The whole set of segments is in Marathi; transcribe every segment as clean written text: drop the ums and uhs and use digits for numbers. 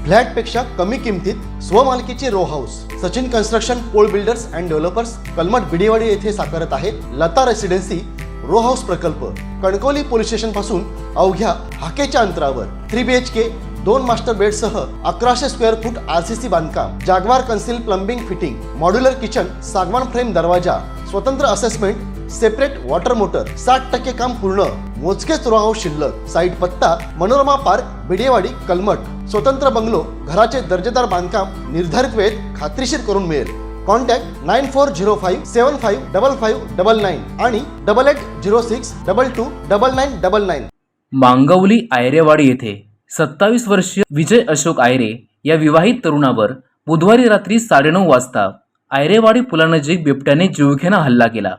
फ्लॅटपेक्षा कमी किमतीत स्वमालकीचे रो हाऊस सचिन कन्स्ट्रक्शन पोल builders and developers Kalamath Bidewadi येथे साकारत आहे लता रेसिडेन्सी रो हाऊस प्रकल्प। कणकवली पोलीस स्टेशन पासून अवघ्या हाकेच्या अंतरावर 3 BHK 2 मास्टर बेडसह 1100 स्क्वेअर फूट RCC बांधकाम, जागवार concealed plumbing fitting, modular kitchen, सागवान फ्रेम दरवाजा, स्वतंत्र असेसमेंट, सेपरेट वॉटर मोटर, 60% काम पूर्ण, मोजकेच रो हाऊस शिल्लक। साईट पत्ता मनोरमा पार्क बिडेवाडी कलमठ। स्वतंत्र बंगलो, घराचे दर्जेदार बांधकाम निर्धारित वेळेत खात्रीशीर करून मिळेल। कॉन्टॅक्ट 9405755599 आणि 8806229999। मांगवली आयरेवाडी येथे 27 वर्षीय विजय अशोक आयरे या विवाहित तरुणावर बुधवारी रात्री 9:30 वाजता आयरेवाडी पुलानजीक बिबट्याने जीवघेणा हल्ला केला।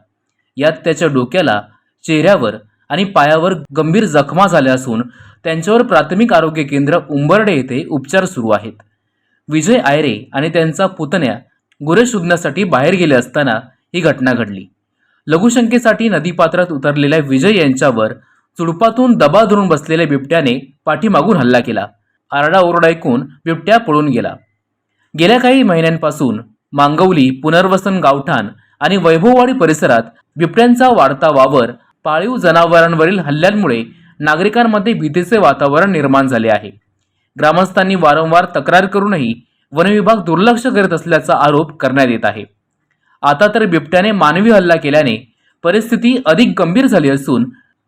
यात त्याच्या डोक्याला, चेहऱ्यावर आणि पायावर गंभीर जखमा झाल्या असून त्यांच्यावर प्राथमिक आरोग्य केंद्र उंबर्डे येथे उपचार सुरू आहेत। विजय आयरे आणि त्यांचा पुतण्या गुरे शोधण्यासाठी बाहेर गेले असताना ही घटना घडली। लघुशंकेसाठी नदीपात्रात उतरलेल्या विजय यांच्यावर चुडपातून दबा धरून बसलेल्या बिबट्याने पाठीमागून हल्ला केला। आरडाओरडा ऐकून बिबट्या पळून गेला। गेल्या काही महिन्यांपासून मांगवली, पुनर्वसन गावठाण आणि वैभववाडी परिसरात बिबट्यांचा वाढता वावर, पाळीव जनावरांवरील हल्ल्यांमुळे नागरिकांमध्ये भीतीचे वातावरण निर्माण झाले आहे। ग्रामस्थांनी वारंवार तक्रार करूनही वनविभाग दुर्लक्ष करत असल्याचा आरोप करण्यात येत आहे। आता तर बिबट्याने मानवी हल्ला केल्याने परिस्थिती अधिक गंभीर झाली असून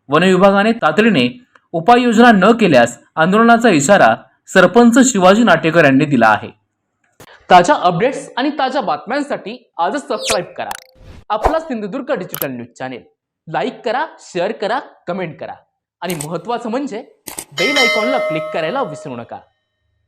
वनविभागाने तातडीने उपाययोजना न केल्यास आंदोलनाचा इशारा सरपंच शिवाजी नाटेकर यांनी दिला आहे। ताज्या अपडेट्स आणि ताज्या बातम्यांसाठी आजच सबस्क्राईब करा आपला Sindhudurg digital news channel. Like करा, शेअर करा, कमेंट करा आणि महत्त्वाचं म्हणजे बेल आयकॉनला क्लिक करायला विसरू नका।